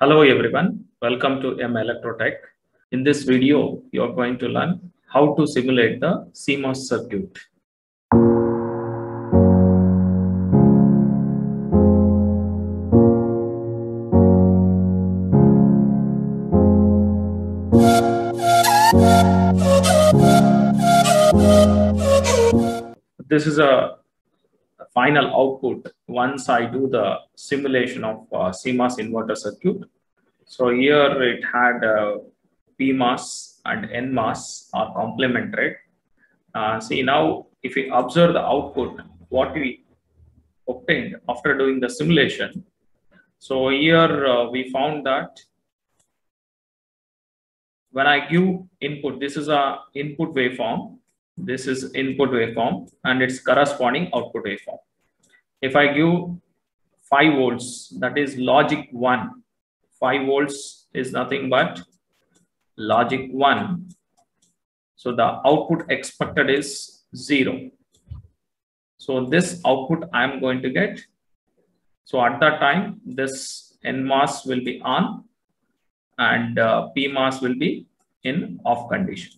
Hello everyone, welcome to M Electrotech. In this video, you are going to learn how to simulate the CMOS circuit. This is a final output once I do the simulation of CMOS inverter circuit. So here it had PMOS and NMOS are complementary. See now, if we observe the output, what we obtained after doing the simulation. So here we found that when I give input, this is a input waveform. This is input waveform and its corresponding output waveform. If I give 5 volts, that is logic 1. 5 volts is nothing but logic 1. So the output expected is 0. So this output I am going to get. So at that time, this NMOS will be on and PMOS will be in off condition.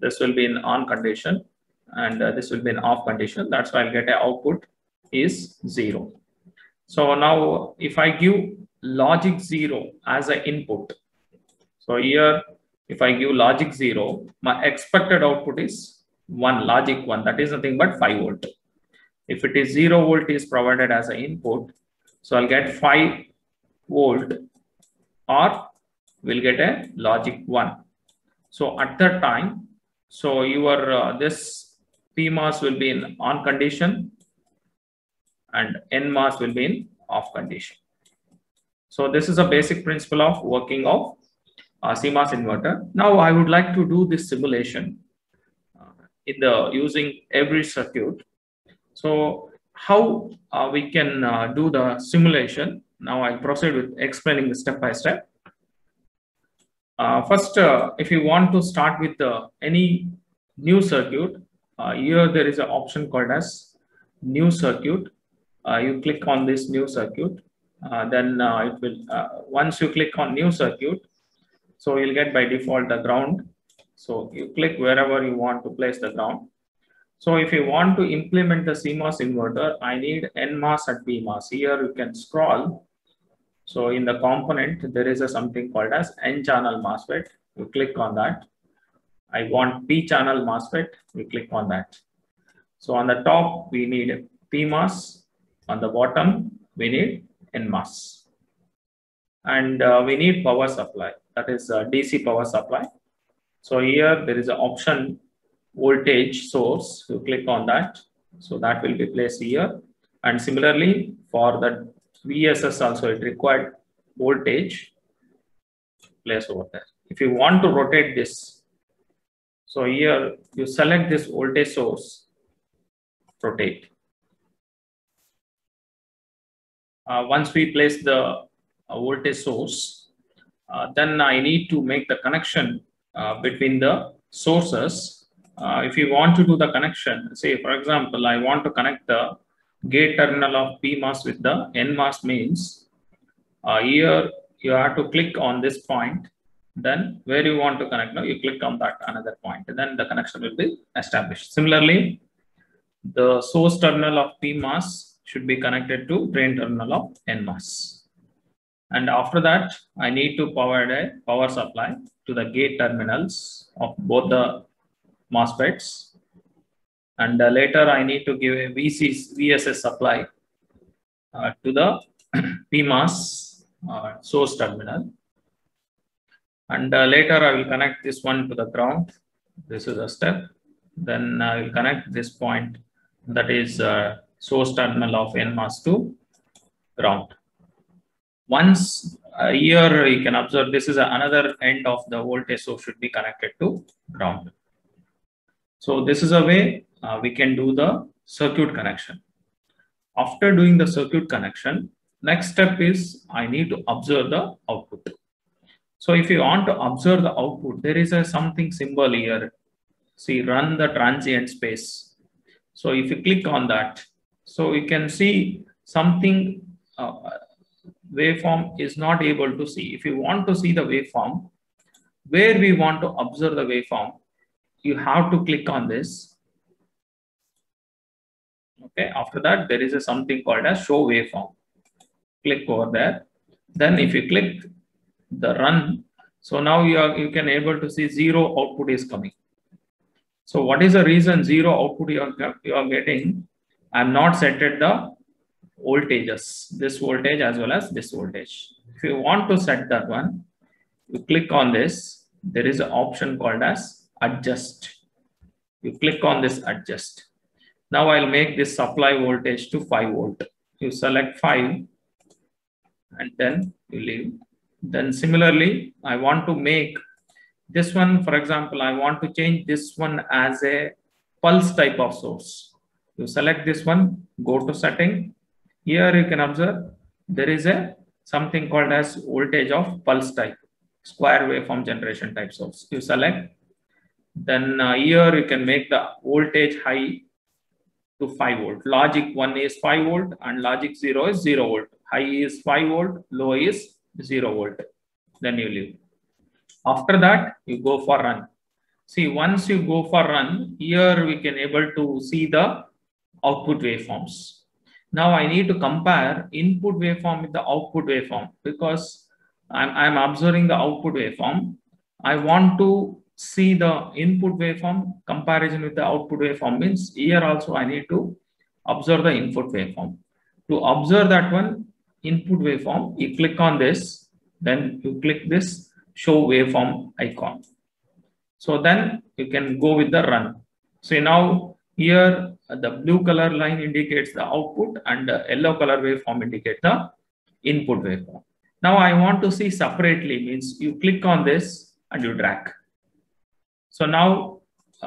This will be in on condition and this will be in off condition. That's why I'll get an output is 0. So now if I give logic 0 as an input, so here if I give logic 0, my expected output is 1, logic 1, that is nothing but 5 volt. If it is 0 volt is provided as an input, so I'll get 5 volt or we'll get a logic 1. So at that time, so your this PMOS will be in on condition and NMOS will be in off condition. So this is a basic principle of working of CMOS inverter. Now I would like to do this simulation in the using every circuit. So how we can do the simulation? Now I'll proceed with explaining the step by step. First, if you want to start with any new circuit, here there is an option called as new circuit. You click on this new circuit, then it will, once you click on new circuit, so you'll get by default the ground. So you click wherever you want to place the ground. So if you want to implement the CMOS inverter, I need NMOS and PMOS. Here you can scroll. So in the component, there is something called as N-channel MOSFET. You click on that. I want P-channel MOSFET. We click on that. So on the top, we need PMOS. On the bottom, we need NMOS. And we need power supply. That is DC power supply. So here there is an option voltage source. You click on that. So that will be placed here. And similarly, for the VSS also, it required voltage place over there. If you want to rotate this, so here you select this voltage source, rotate. Once we place the voltage source, then I need to make the connection between the sources. If you want to do the connection, say for example, I want to connect the gate terminal of PMOS with the NMOS means, here you have to click on this point, then where you want to connect, now you click on that another point, and then the connection will be established. Similarly, the source terminal of PMOS should be connected to drain terminal of NMOS. And after that, I need to provide a power supply to the gate terminals of both the MOSFETs. And later I need to give a VSS supply to the PMOS source terminal. And later I will connect this one to the ground. This is a step. Then I will connect this point, that is source terminal of NMOS to ground. Once here you can observe, this is another end of the voltage source should be connected to ground. So this is a way we can do the circuit connection. After doing the circuit connection, next step is I need to observe the output. So if you want to observe the output, there is something symbol here. See, run the transient space. So if you click on that, so you can see something waveform is not able to see. If you want to see the waveform, where we want to observe the waveform, you have to click on this. Okay, after that, there is a something called as show waveform. Click over there. Then if you click the run, so now you can able to see 0 output is coming. So what is the reason 0 output you are getting? I'm not set at the voltages, this voltage as well as this voltage. If you want to set that one, you click on this. There is an option called as adjust. You click on this adjust. Now I'll make this supply voltage to 5 volt. You select 5 and then you leave. Then similarly, I want to make this one, for example, I want to change this one as a pulse type of source. You select this one, go to setting. Here you can observe there is a something called as voltage of pulse type, square waveform generation type source. You select. Then here you can make the voltage high to 5 volt. Logic 1 is 5 volt and logic 0 is 0 volt. High is 5 volt, low is 0 volt. Then you leave. After that, you go for run. See, once you go for run, here we can able to see the output waveforms. Now I need to compare input waveform with the output waveform because I'm observing the output waveform. I want to see the input waveform comparison with the output waveform, means here also I need to observe the input waveform. To observe that one input waveform, you click on this, then you click this show waveform icon. So then you can go with the run. So now here the blue color line indicates the output and the yellow color waveform indicates the input waveform. Now I want to see separately, means you click on this and you drag. So now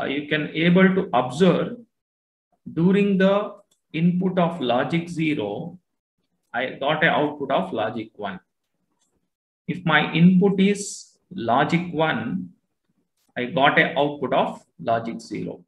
you can able to observe during the input of logic 0, I got an output of logic 1. If my input is logic 1, I got an output of logic 0.